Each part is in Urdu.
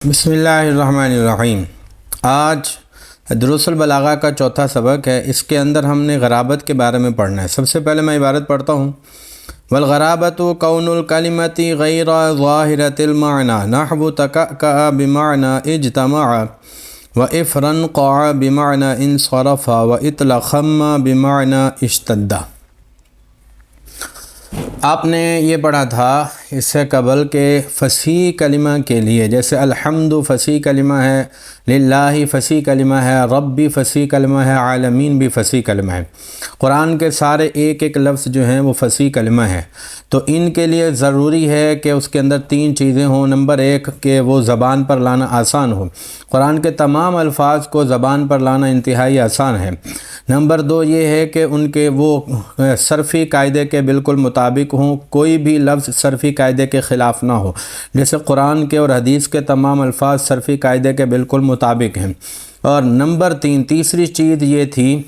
بسم اللہ الرحمن الرحیم۔ آج دروس البلاغہ کا چوتھا سبق ہے۔ اس کے اندر ہم نے غرابت کے بارے میں پڑھنا ہے۔ سب سے پہلے میں عبارت پڑھتا ہوں۔ والغرابۃ کون الکلمۃ غیر ظاہرۃ المعنی نحو تکأکأ بمعنی اجتمع وافرنقع بمعنی انصرف واطلخم بمعنی اشتد۔ آپ نے یہ پڑھا تھا اس سے قبل کہ فصیح کلمہ کے لیے، جیسے الحمد فصیح کلمہ ہے، للہ فصیح کلمہ ہے، رب بھی فصیح کلمہ ہے، عالمین بھی فصیح کلمہ ہے۔ قرآن کے سارے ایک ایک لفظ جو ہیں وہ فصیح کلمہ ہے۔ تو ان کے لیے ضروری ہے کہ اس کے اندر تین چیزیں ہوں۔ نمبر ایک کہ وہ زبان پر لانا آسان ہو۔ قرآن کے تمام الفاظ کو زبان پر لانا انتہائی آسان ہے۔ نمبر دو یہ ہے کہ ان کے وہ صرفی قاعدے کے بالکل مطابق ہوں، کوئی بھی لفظ صرفی قاعدے کے خلاف نہ ہو، جیسے قرآن کے اور حدیث کے تمام الفاظ صرفی قاعدے کے بالکل مطابق ہیں۔ اور نمبر تیسری چیز یہ تھی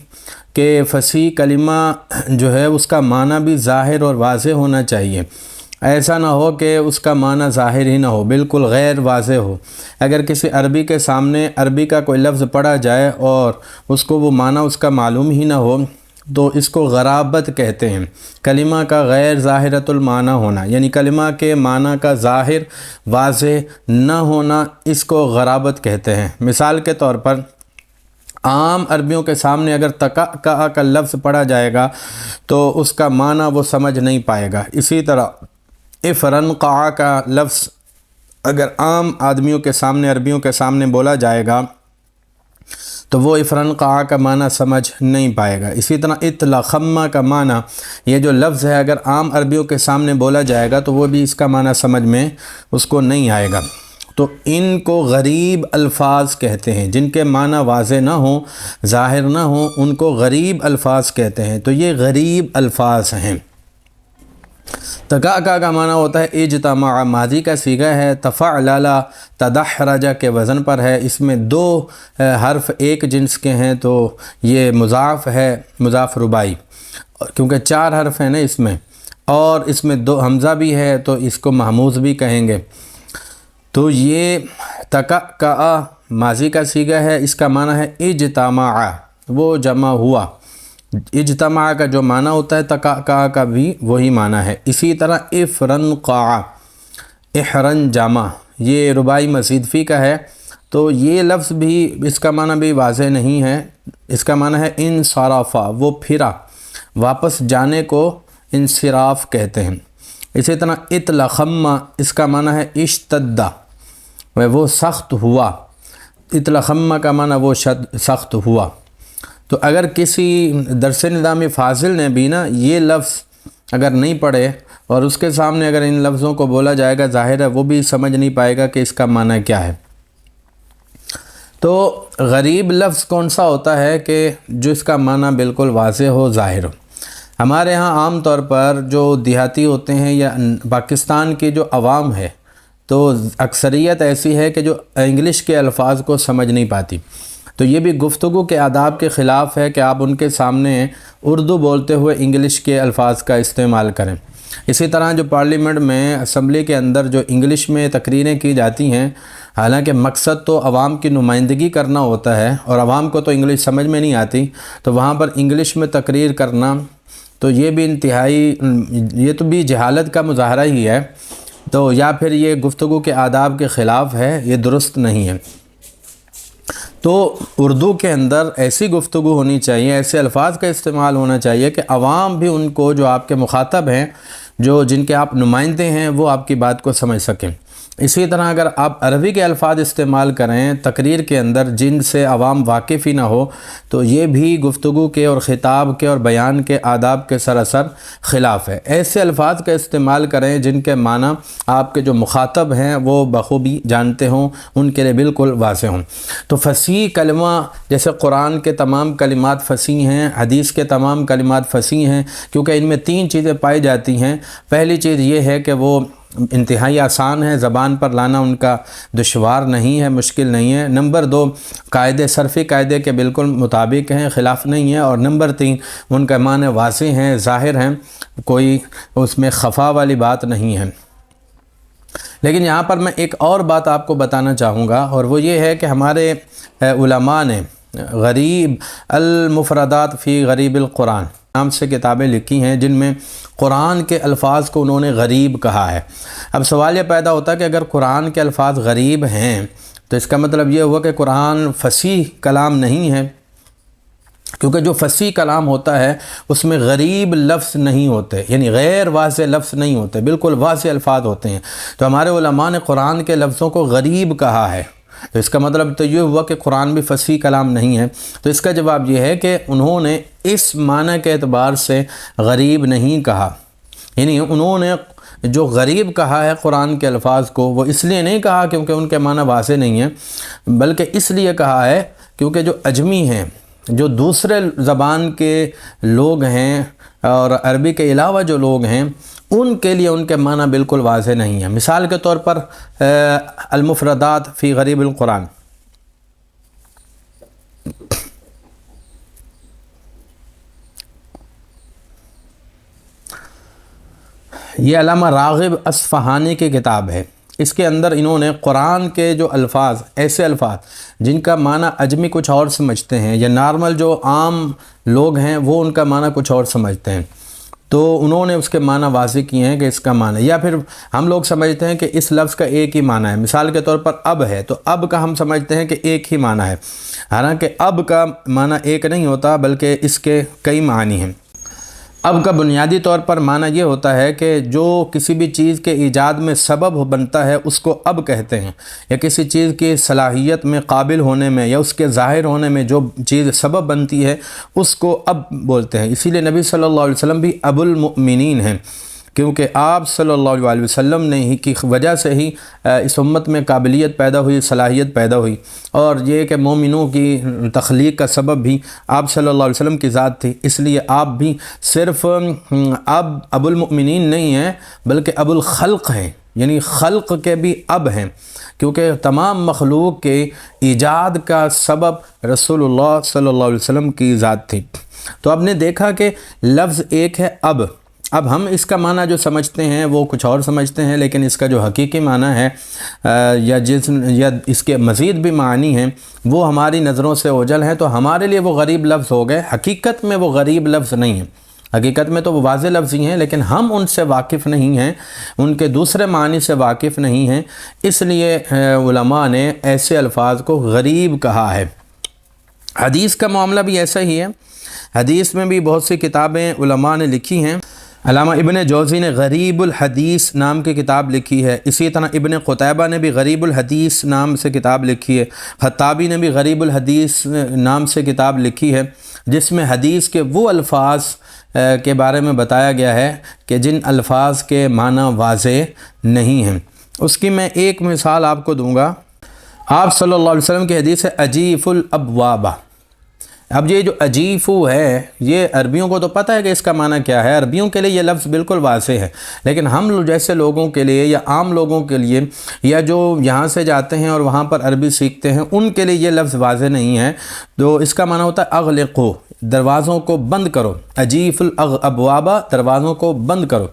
کہ فصیح کلمہ جو ہے اس کا معنی بھی ظاہر اور واضح ہونا چاہیے۔ ایسا نہ ہو کہ اس کا معنی ظاہر ہی نہ ہو، بالکل غیر واضح ہو۔ اگر کسی عربی کے سامنے عربی کا کوئی لفظ پڑھا جائے اور اس کو وہ معنی اس کا معلوم ہی نہ ہو تو اس کو غرابت کہتے ہیں۔ کلمہ کا غیر ظاہرۃ المعنی ہونا، یعنی کلمہ کے معنی کا ظاہر واضح نہ ہونا، اس کو غرابت کہتے ہیں۔ مثال کے طور پر عام عربیوں کے سامنے اگر تکأکأ کا لفظ پڑھا جائے گا تو اس کا معنی وہ سمجھ نہیں پائے گا۔ اسی طرح افرنقع کا لفظ اگر عام آدمیوں کے سامنے، عربیوں کے سامنے بولا جائے گا تو وہ افرنقع کا معنی سمجھ نہیں پائے گا۔ اسی طرح اطلخم کا معنی، یہ جو لفظ ہے اگر عام عربیوں کے سامنے بولا جائے گا تو وہ بھی اس کا معنی سمجھ میں اس کو نہیں آئے گا۔ تو ان کو غریب الفاظ کہتے ہیں، جن کے معنی واضح نہ ہوں، ظاہر نہ ہوں، ان کو غریب الفاظ کہتے ہیں۔ تو یہ غریب الفاظ ہیں۔ تکأکأ کا معنی ہوتا ہے اجتماع، ماضی کا صیغہ ہے، تفعلل تدحرج کے وزن پر ہے۔ اس میں دو حرف ایک جنس کے ہیں تو یہ مضاف ہے، مضاف رباعی، کیونکہ چار حرف ہیں نا اس میں، اور اس میں دو حمزہ بھی ہے تو اس کو محموز بھی کہیں گے۔ تو یہ تکأکأ ماضی کا صیغہ ہے، اس کا معنی ہے اجتماع، وہ جمع ہوا۔ اجتماع کا جو معنی ہوتا ہے تکأکأ کا بھی وہی معنی ہے۔ اسی طرح افرنقع، احرنجمع، یہ رباعی مزید فی کا ہے، تو یہ لفظ بھی اس کا معنی بھی واضح نہیں ہے۔ اس کا معنی ہے انصرف، وہ پھرا، واپس جانے کو انصراف کہتے ہیں۔ اسی طرح اطلخم، اس کا معنی ہے اشتد، وہ سخت ہوا۔ اطلخم کا معنی وہ سخت ہوا۔ تو اگر کسی درس نظامی فاضل نے بھی نا یہ لفظ اگر نہیں پڑھے اور اس کے سامنے اگر ان لفظوں کو بولا جائے گا، ظاہر ہے وہ بھی سمجھ نہیں پائے گا کہ اس کا معنی کیا ہے۔ تو غریب لفظ کون سا ہوتا ہے کہ جو اس کا معنی بالکل واضح ہو، ظاہر ہو۔ ہمارے ہاں عام طور پر جو دیہاتی ہوتے ہیں یا پاکستان کی جو عوام ہے تو اکثریت ایسی ہے کہ جو انگلش کے الفاظ کو سمجھ نہیں پاتی۔ تو یہ بھی گفتگو کے آداب کے خلاف ہے کہ آپ ان کے سامنے اردو بولتے ہوئے انگلش کے الفاظ کا استعمال کریں۔ اسی طرح جو پارلیمنٹ میں، اسمبلی کے اندر جو انگلش میں تقریریں کی جاتی ہیں، حالانکہ مقصد تو عوام کی نمائندگی کرنا ہوتا ہے اور عوام کو تو انگلش سمجھ میں نہیں آتی، تو وہاں پر انگلش میں تقریر کرنا تو یہ بھی انتہائی، یہ تو بھی جہالت کا مظاہرہ ہی ہے، تو یا پھر یہ گفتگو کے آداب کے خلاف ہے، یہ درست نہیں ہے۔ تو اردو کے اندر ایسی گفتگو ہونی چاہیے، ایسے الفاظ کا استعمال ہونا چاہیے کہ عوام بھی ان کو، جو آپ کے مخاطب ہیں، جن کے آپ نمائندے ہیں، وہ آپ کی بات کو سمجھ سکیں۔ اسی طرح اگر آپ عربی کے الفاظ استعمال کریں تقریر کے اندر جن سے عوام واقف ہی نہ ہو تو یہ بھی گفتگو کے اور خطاب کے اور بیان کے آداب کے سراسر خلاف ہے۔ ایسے الفاظ کا استعمال کریں جن کے معنی آپ کے جو مخاطب ہیں وہ بخوبی جانتے ہوں، ان کے لیے بالکل واضح ہوں۔ تو فصیح کلمہ، جیسے قرآن کے تمام کلمات فصیح ہیں، حدیث کے تمام کلمات فصیح ہیں، کیونکہ ان میں تین چیزیں پائی جاتی ہیں۔ پہلی چیز یہ ہے کہ وہ انتہائی آسان ہے، زبان پر لانا ان کا دشوار نہیں ہے، مشکل نہیں ہے۔ نمبر دو، قاعدے صرفی قاعدے کے بالکل مطابق ہیں، خلاف نہیں ہے۔ اور نمبر تین، ان کا معنی واضح ہیں، ظاہر ہیں، کوئی اس میں خفا والی بات نہیں ہے۔ لیکن یہاں پر میں ایک اور بات آپ کو بتانا چاہوں گا، اور وہ یہ ہے کہ ہمارے علماء نے غریب المفردات فی غریب القرآن نام سے کتابیں لکھی ہیں، جن میں قرآن کے الفاظ کو انہوں نے غریب کہا ہے۔ اب سوال یہ پیدا ہوتا ہے کہ اگر قرآن کے الفاظ غریب ہیں تو اس کا مطلب یہ ہوا کہ قرآن فصیح کلام نہیں ہے، کیونکہ جو فصیح کلام ہوتا ہے اس میں غریب لفظ نہیں ہوتے، یعنی غیر واضح لفظ نہیں ہوتے، بالکل واضح الفاظ ہوتے ہیں۔ تو ہمارے علماء نے قرآن کے لفظوں کو غریب کہا ہے، تو اس کا مطلب تو یہ ہوا کہ قرآن بھی فصیح کلام نہیں ہے۔ تو اس کا جواب یہ ہے کہ انہوں نے اس معنی کے اعتبار سے غریب نہیں کہا، یعنی انہوں نے جو غریب کہا ہے قرآن کے الفاظ کو، وہ اس لیے نہیں کہا کیونکہ ان کے معنی واضح نہیں ہیں، بلکہ اس لیے کہا ہے کیونکہ جو اجمی ہیں، جو دوسرے زبان کے لوگ ہیں اور عربی کے علاوہ جو لوگ ہیں، ان کے لیے ان کے معنی بالکل واضح نہیں ہیں۔ مثال کے طور پر المفردات فی غریب القرآن، یہ علامہ راغب اصفہانی کی کتاب ہے۔ اس کے اندر انہوں نے قرآن کے جو الفاظ، ایسے الفاظ جن کا معنی اجمی کچھ اور سمجھتے ہیں یا نارمل جو عام لوگ ہیں وہ ان کا معنی کچھ اور سمجھتے ہیں، تو انہوں نے اس کے معنی واضح کیے ہیں کہ اس کا معنی، یا پھر ہم لوگ سمجھتے ہیں کہ اس لفظ کا ایک ہی معنی ہے۔ مثال کے طور پر اب ہے، تو اب کا ہم سمجھتے ہیں کہ ایک ہی معنی ہے، حالانکہ اب کا معنی ایک نہیں ہوتا بلکہ اس کے کئی معنی ہیں۔ اب کا بنیادی طور پر معنی یہ ہوتا ہے کہ جو کسی بھی چیز کے ایجاد میں سبب بنتا ہے اس کو اب کہتے ہیں، یا کسی چیز کی صلاحیت میں قابل ہونے میں یا اس کے ظاہر ہونے میں جو چیز سبب بنتی ہے اس کو اب بولتے ہیں۔ اسی لیے نبی صلی اللہ علیہ وسلم بھی ابو المؤمنین ہیں، کیونکہ آپ صلی اللہ علیہ وسلم نے ہی کی وجہ سے ہی اس امت میں قابلیت پیدا ہوئی، صلاحیت پیدا ہوئی، اور یہ کہ مومنوں کی تخلیق کا سبب بھی آپ صلی اللہ علیہ وسلم کی ذات تھی۔ اس لیے آپ بھی صرف اب ابو المؤمنین نہیں ہیں بلکہ ابو الخلق ہیں، یعنی خلق کے بھی اب ہیں، کیونکہ تمام مخلوق کے ایجاد کا سبب رسول اللہ صلی اللہ علیہ وسلم کی ذات تھی۔ تو اب نے دیکھا کہ لفظ ایک ہے اب ہم اس کا معنی جو سمجھتے ہیں وہ کچھ اور سمجھتے ہیں، لیکن اس کا جو حقیقی معنی ہے یا اس کے مزید بھی معنی ہیں وہ ہماری نظروں سے اوجھل ہیں، تو ہمارے لیے وہ غریب لفظ ہو گئے۔ حقیقت میں وہ غریب لفظ نہیں ہیں، حقیقت میں تو وہ واضح لفظ ہی ہیں، لیکن ہم ان سے واقف نہیں ہیں، ان کے دوسرے معنی سے واقف نہیں ہیں، اس لیے علماء نے ایسے الفاظ کو غریب کہا ہے۔ حدیث کا معاملہ بھی ایسا ہی ہے، حدیث میں بھی بہت سی کتابیں علماء نے لکھی ہیں۔ علامہ ابن جوزی نے غریب الحدیث نام کی کتاب لکھی ہے، اسی طرح ابن قتیبہ نے بھی غریب الحدیث نام سے کتاب لکھی ہے، خطابی نے بھی غریب الحدیث نام سے کتاب لکھی ہے، جس میں حدیث کے وہ الفاظ کے بارے میں بتایا گیا ہے کہ جن الفاظ کے معنی واضح نہیں ہیں۔ اس کی میں ایک مثال آپ کو دوں گا۔ آپ صلی اللہ علیہ وسلم کی حدیث ہے اجیف الابوابہ۔ اب یہ جو اجیفو ہے، یہ عربیوں کو تو پتہ ہے کہ اس کا معنی کیا ہے، عربیوں کے لیے یہ لفظ بالکل واضح ہے، لیکن ہم جیسے لوگوں کے لیے یا عام لوگوں کے لیے یا جو یہاں سے جاتے ہیں اور وہاں پر عربی سیکھتے ہیں ان کے لیے یہ لفظ واضح نہیں ہے۔ تو اس کا معنی ہوتا ہے اغلقو، دروازوں کو بند کرو، اجیف الابوابہ، دروازوں کو بند کرو۔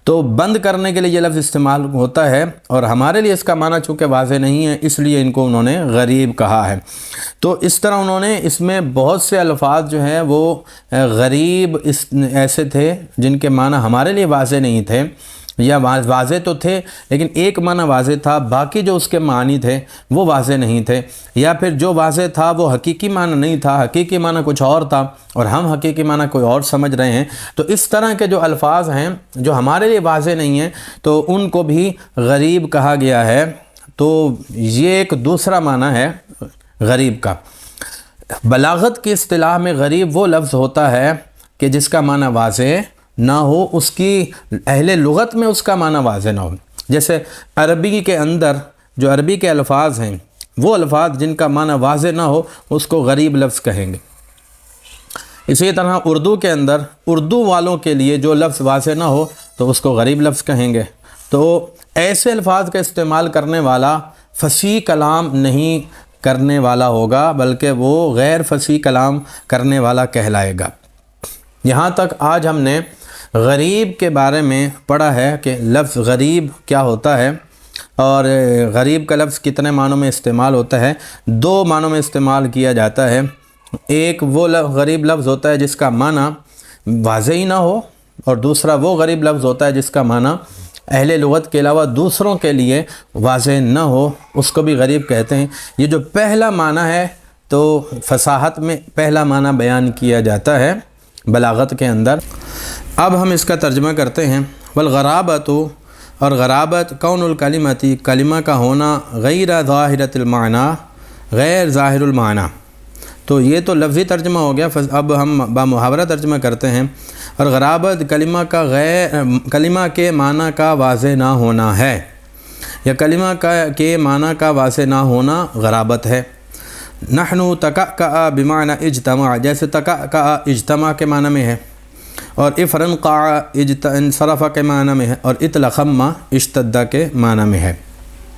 تو بند کرنے کے لیے یہ لفظ استعمال ہوتا ہے، اور ہمارے لیے اس کا معنی چونکہ واضح نہیں ہے اس لیے ان کو انہوں نے غریب کہا ہے۔ تو اس طرح انہوں نے اس میں بہت سے الفاظ جو ہیں وہ غریب ایسے تھے جن کے معنی ہمارے لیے واضح نہیں تھے، یا واضح تو تھے لیکن ایک معنی واضح تھا، باقی جو اس کے معنی تھے وہ واضح نہیں تھے، یا پھر جو واضح تھا وہ حقیقی معنی نہیں تھا، حقیقی معنی کچھ اور تھا اور ہم حقیقی معنی کوئی اور سمجھ رہے ہیں۔ تو اس طرح کے جو الفاظ ہیں جو ہمارے لیے واضح نہیں ہیں تو ان کو بھی غریب کہا گیا ہے۔ تو یہ ایک دوسرا معنی ہے غریب کا۔ بلاغت کی اصطلاح میں غریب وہ لفظ ہوتا ہے کہ جس کا معنی واضح نہ ہو، اس کی اہل لغت میں اس کا معنی واضح نہ ہو۔ جیسے عربی کے اندر جو عربی کے الفاظ ہیں وہ الفاظ جن کا معنی واضح نہ ہو اس کو غریب لفظ کہیں گے۔ اسی طرح اردو کے اندر اردو والوں کے لیے جو لفظ واضح نہ ہو تو اس کو غریب لفظ کہیں گے۔ تو ایسے الفاظ کا استعمال کرنے والا فصیح کلام نہیں کرنے والا ہوگا بلکہ وہ غیر فصیح کلام کرنے والا کہلائے گا۔ یہاں تک آج ہم نے غریب کے بارے میں پڑھا ہے کہ لفظ غریب کیا ہوتا ہے اور غریب کا لفظ کتنے معنوں میں استعمال ہوتا ہے۔ دو معنوں میں استعمال کیا جاتا ہے۔ ایک وہ غریب لفظ ہوتا ہے جس کا معنی واضح ہی نہ ہو، اور دوسرا وہ غریب لفظ ہوتا ہے جس کا معنی اہل لغت کے علاوہ دوسروں کے لیے واضح نہ ہو، اس کو بھی غریب کہتے ہیں۔ یہ جو پہلا معنی ہے تو فصاحت میں پہلا معنی بیان کیا جاتا ہے بلاغت کے اندر۔ اب ہم اس کا ترجمہ کرتے ہیں۔ والغرابۃ، اور غرابت کون الکلمتی، کلمہ کا ہونا غیر ظاہرۃ المعنی، غیر ظاہر المعنی۔ تو یہ تو لفظی ترجمہ ہو گیا، اب ہم بامحاورہ ترجمہ کرتے ہیں۔ اور غرابت کلمہ کے معنی کا واضح نہ ہونا ہے، یا کلمہ کے معنی کا واضح نہ ہونا غرابت ہے۔ نحن تکأکأ بمعنی اجتماع، جیسے تکأکأ اجتماع کے معنی میں ہے، اور افرنقع انصرف کے معنی میں ہے، اور اطلقم اشتد کے معنی میں ہے۔